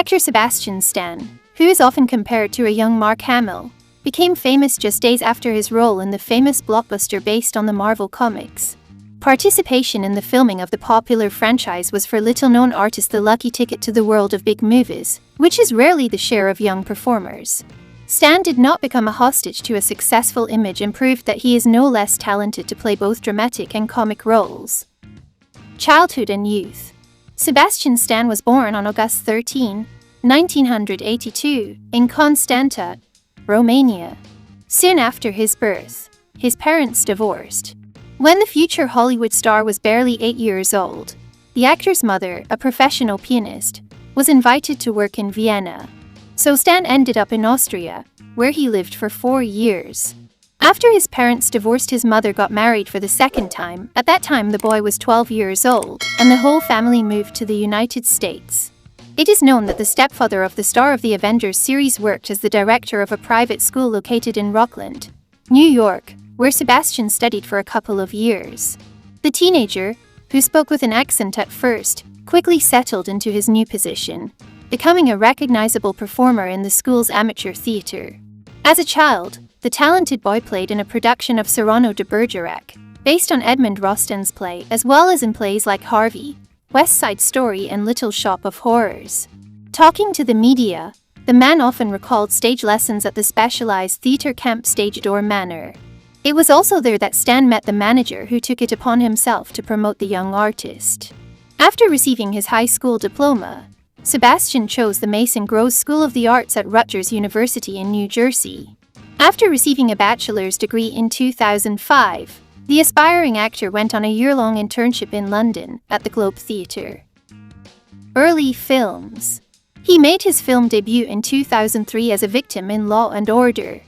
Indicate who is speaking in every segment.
Speaker 1: Actor Sebastian Stan, who is often compared to a young Mark Hamill, became famous just days after his role in the famous blockbuster based on the Marvel Comics. Participation in the filming of the popular franchise was for little-known artists the lucky ticket to the world of big movies, which is rarely the share of young performers. Stan did not become a hostage to a successful image and proved that he is no less talented to play both dramatic and comic roles. Childhood and youth. Sebastian Stan was born on August 13, 1982, in Constanta, Romania. Soon after his birth, his parents divorced. When the future Hollywood star was barely 8 years old, the actor's mother, a professional pianist, was invited to work in Vienna. So Stan ended up in Austria, where he lived for 4 years. After his parents divorced, his mother got married for the second time. At that time, the boy was 12 years old, and the whole family moved to the United States. It is known that the stepfather of the star of the Avengers series worked as the director of a private school located in Rockland, New York, where Sebastian studied for a couple of years. The teenager, who spoke with an accent at first, quickly settled into his new position, becoming a recognizable performer in the school's amateur theater. As a child, the talented boy played in a production of Cyrano de Bergerac, based on Edmond Rostand's play, as well as in plays like Harvey, West Side Story, and Little Shop of Horrors. Talking to the media, the man often recalled stage lessons at the specialized theater camp Stage Door Manor. It was also there that Stan met the manager who took it upon himself to promote the young artist. After receiving his high school diploma, Sebastian chose the Mason Gross School of the Arts at Rutgers University in New Jersey. After receiving a bachelor's degree in 2005, the aspiring actor went on a year-long internship in London at the Globe Theatre. Early films. He made his film debut in 2003 as a victim in Law and Order.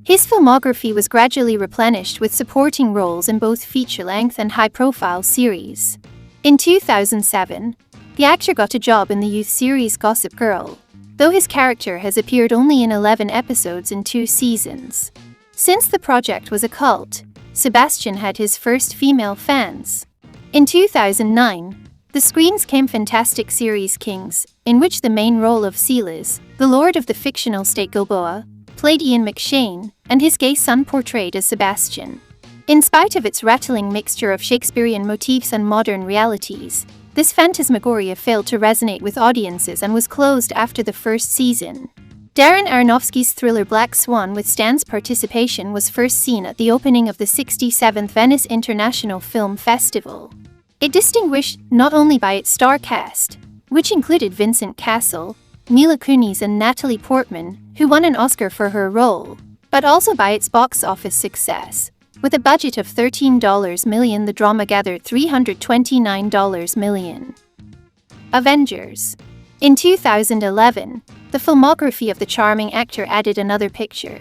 Speaker 1: His filmography was gradually replenished with supporting roles in both feature-length and high-profile series. In 2007, the actor got a job in the youth series Gossip Girl, though his character has appeared only in 11 episodes in 2 seasons. Since the project was a cult, Sebastian had his first female fans. In 2009, the screens came fantastic series Kings, in which the main role of Silas, the lord of the fictional state Gilboa, played Ian McShane, and his gay son portrayed as Sebastian. In spite of its rattling mixture of Shakespearean motifs and modern realities, this phantasmagoria failed to resonate with audiences and was closed after the first season. Darren Aronofsky's thriller Black Swan with Stan's participation was first seen at the opening of the 67th Venice International Film Festival. It distinguished not only by its star cast, which included Vincent Cassel, Mila Kunis and Natalie Portman, who won an Oscar for her role, but also by its box office success. With a budget of $13 million, the drama gathered $329 million. Avengers. In 2011, the filmography of the charming actor added another picture.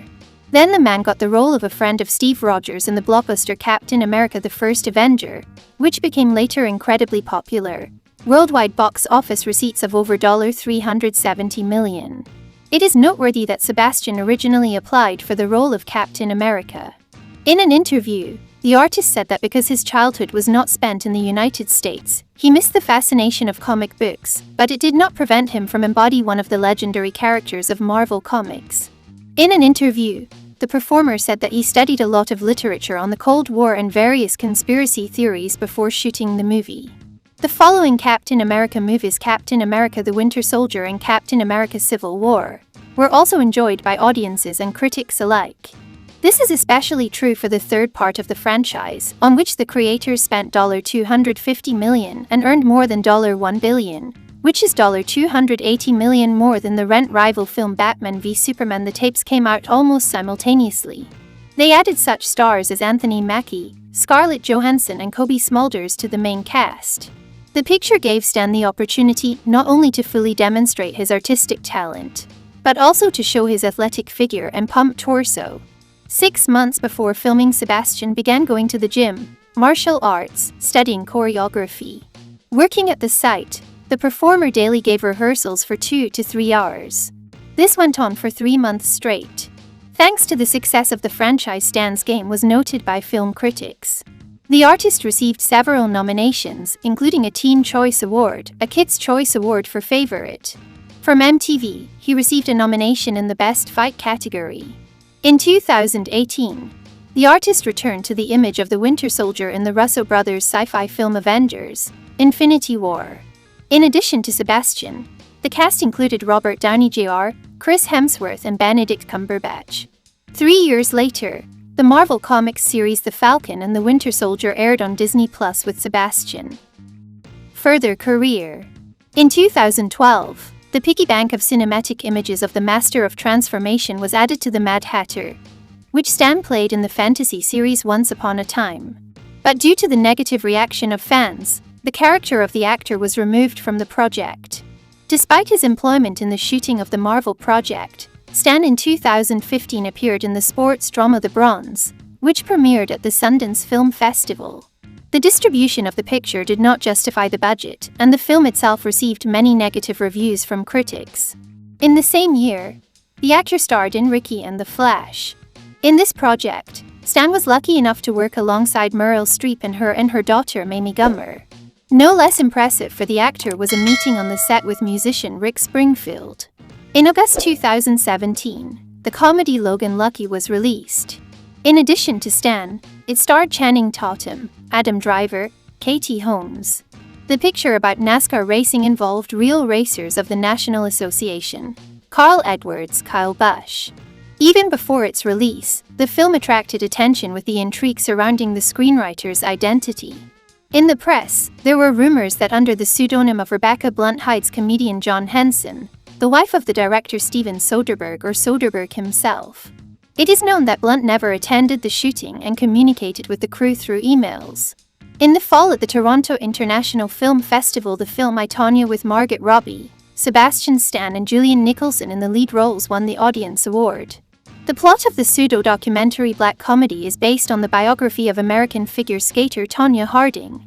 Speaker 1: Then the man got the role of a friend of Steve Rogers in the blockbuster Captain America: The First Avenger, which became later incredibly popular. Worldwide box office receipts of over $370 million. It is noteworthy that Sebastian originally applied for the role of Captain America. In an interview, the artist said that because his childhood was not spent in the United States, he missed the fascination of comic books, but it did not prevent him from embodying one of the legendary characters of Marvel Comics. In an interview, the performer said that he studied a lot of literature on the Cold War and various conspiracy theories before shooting the movie. The following Captain America movies, Captain America: The Winter Soldier and Captain America: Civil War, were also enjoyed by audiences and critics alike. This is especially true for the third part of the franchise, on which the creators spent $250 million and earned more than $1 billion, which is $280 million more than the rent rival film Batman v Superman. The tapes came out almost simultaneously. They added such stars as Anthony Mackie, Scarlett Johansson and Kobe Smulders to the main cast. The picture gave Stan the opportunity not only to fully demonstrate his artistic talent, but also to show his athletic figure and pumped torso. 6 months before filming, Sebastian began going to the gym, martial arts, studying choreography. Working at the site, the performer daily gave rehearsals for 2 to 3 hours. This went on for 3 months straight. Thanks to the success of the franchise, Stan's game was noted by film critics. The artist received several nominations, including a Teen Choice Award, a Kids' Choice Award for Favorite From MTV, he received a nomination in the Best Fight category. In 2018, the artist returned to the image of the Winter Soldier in the Russo brothers' sci-fi film Avengers: Infinity War. In addition to Sebastian, the cast included Robert Downey Jr., Chris Hemsworth, and Benedict Cumberbatch. 3 years later, the Marvel Comics series The Falcon and the Winter Soldier aired on Disney Plus with Sebastian. Further career. In 2012, the piggy bank of cinematic images of the Master of Transformation was added to the Mad Hatter, which Stan played in the fantasy series Once Upon a Time. But due to the negative reaction of fans, the character of the actor was removed from the project. Despite his employment in the shooting of the Marvel project, Stan in 2015 appeared in the sports drama The Bronze, which premiered at the Sundance Film Festival. The distribution of the picture did not justify the budget, and the film itself received many negative reviews from critics. In the same year, the actor starred in Ricky and the Flash. In this project, Stan was lucky enough to work alongside Meryl Streep and her daughter Mamie Gummer. No less impressive for the actor was a meeting on the set with musician Rick Springfield. In August 2017, the comedy Logan Lucky was released. In addition to Stan, it starred Channing Tatum, Adam Driver, Katie Holmes. The picture about NASCAR racing involved real racers of the National Association: Carl Edwards, Kyle Busch. Even before its release, the film attracted attention with the intrigue surrounding the screenwriter's identity. In the press, there were rumors that under the pseudonym of Rebecca Blunt hides comedian John Henson, the wife of the director Steven Soderbergh or Soderbergh himself. It is known that Blunt never attended the shooting and communicated with the crew through emails. In the fall at the Toronto International Film Festival, the film I, Tonya with Margot Robbie, Sebastian Stan and Julian Nicholson in the lead roles won the Audience Award. The plot of the pseudo-documentary black comedy is based on the biography of American figure skater Tonya Harding.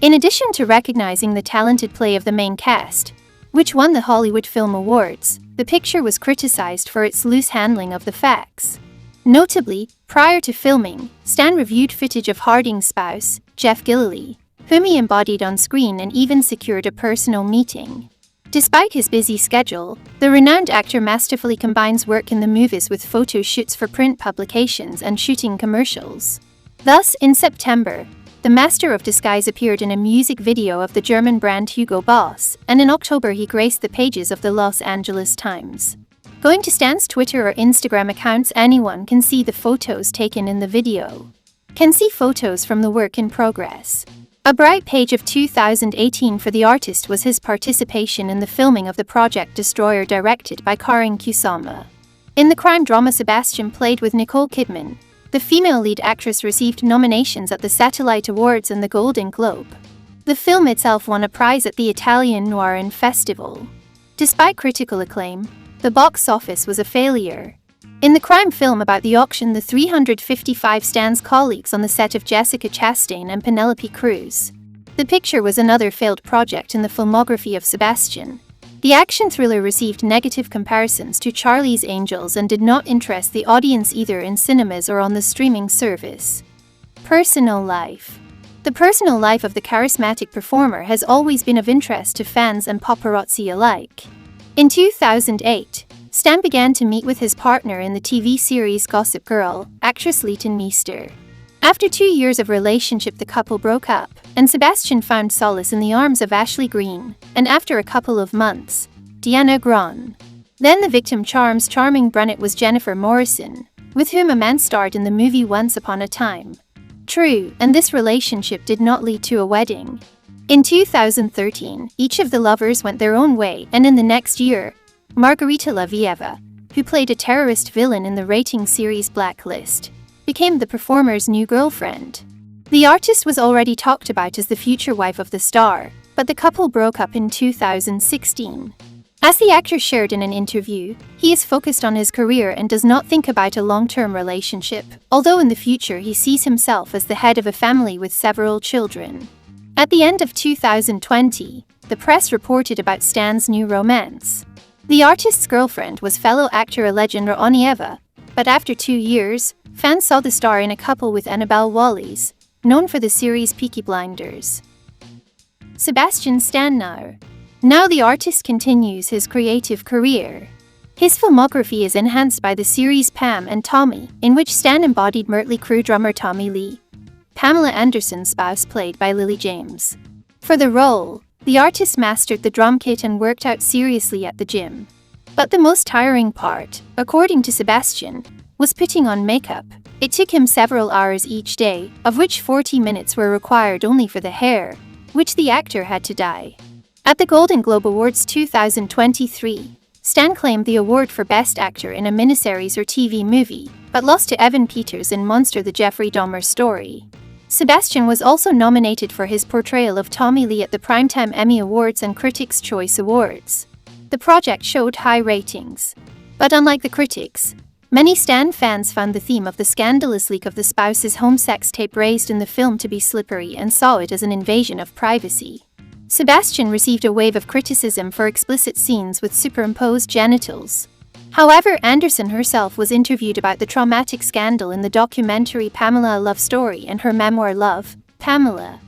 Speaker 1: In addition to recognizing the talented play of the main cast, which won the Hollywood Film Awards, the picture was criticized for its loose handling of the facts. Notably, prior to filming, Stan reviewed footage of Harding's spouse, Jeff Gillily, whom he embodied on screen and even secured a personal meeting. Despite his busy schedule, the renowned actor masterfully combines work in the movies with photo shoots for print publications and shooting commercials. Thus, in September, the Master of Disguise appeared in a music video of the German brand Hugo Boss, and in October he graced the pages of the Los Angeles Times. Going to Stan's Twitter or Instagram accounts, anyone can see the photos taken in the video. Can see photos from the work in progress. A bright page of 2018 for the artist was his participation in the filming of the Project Destroyer directed by Karin Kusama. In the crime drama Sebastian played with Nicole Kidman, the female lead actress received nominations at the Satellite Awards and the Golden Globe. The film itself won a prize at the Italian Noir Festival. Despite critical acclaim, the box office was a failure. In the crime film about the auction, the 355 Stan's colleagues on the set of Jessica Chastain and Penelope Cruz. The picture was another failed project in the filmography of Sebastian. The action thriller received negative comparisons to Charlie's Angels and did not interest the audience either in cinemas or on the streaming service. Personal life. The personal life of the charismatic performer has always been of interest to fans and paparazzi alike. In 2008, Stan began to meet with his partner in the TV series Gossip Girl, actress Leighton Meester. After 2 years of relationship, the couple broke up, and Sebastian found solace in the arms of Ashley Greene, and after a couple of months, Deanna Grahn. Then the victim charming brunette was Jennifer Morrison, with whom a man starred in the movie Once Upon a Time. True, and this relationship did not lead to a wedding. In 2013, each of the lovers went their own way, and in the next year, Margarita Lavieva, who played a terrorist villain in the rating series Blacklist, became the performer's new girlfriend. The artist was already talked about as the future wife of the star, but the couple broke up in 2016. As the actor shared in an interview, he is focused on his career and does not think about a long-term relationship, although in the future he sees himself as the head of a family with several children. At the end of 2020, the press reported about Stan's new romance. The artist's girlfriend was fellow actor Alejandra Onieva, but after 2 years, fans saw the star in a couple with Annabelle Wallis, known for the series Peaky Blinders. Sebastian Stan now. Now the artist continues his creative career. His filmography is enhanced by the series Pam and Tommy, in which Stan embodied Mötley Crüe drummer Tommy Lee, Pamela Anderson's spouse played by Lily James. For the role, the artist mastered the drum kit and worked out seriously at the gym. But the most tiring part, according to Sebastian, was putting on makeup. It took him several hours each day, of which 40 minutes were required only for the hair, which the actor had to dye. At the Golden Globe Awards 2023, Stan claimed the award for Best Actor in a miniseries or TV movie, but lost to Evan Peters in Monster: The Jeffrey Dahmer Story. Sebastian was also nominated for his portrayal of Tommy Lee at the Primetime Emmy Awards and Critics' Choice Awards. The project showed high ratings. But unlike the critics, many Stan fans found the theme of the scandalous leak of the spouse's home sex tape raised in the film to be slippery and saw it as an invasion of privacy. Sebastian received a wave of criticism for explicit scenes with superimposed genitals. However, Anderson herself was interviewed about the traumatic scandal in the documentary Pamela: A Love Story and her memoir Love, Pamela.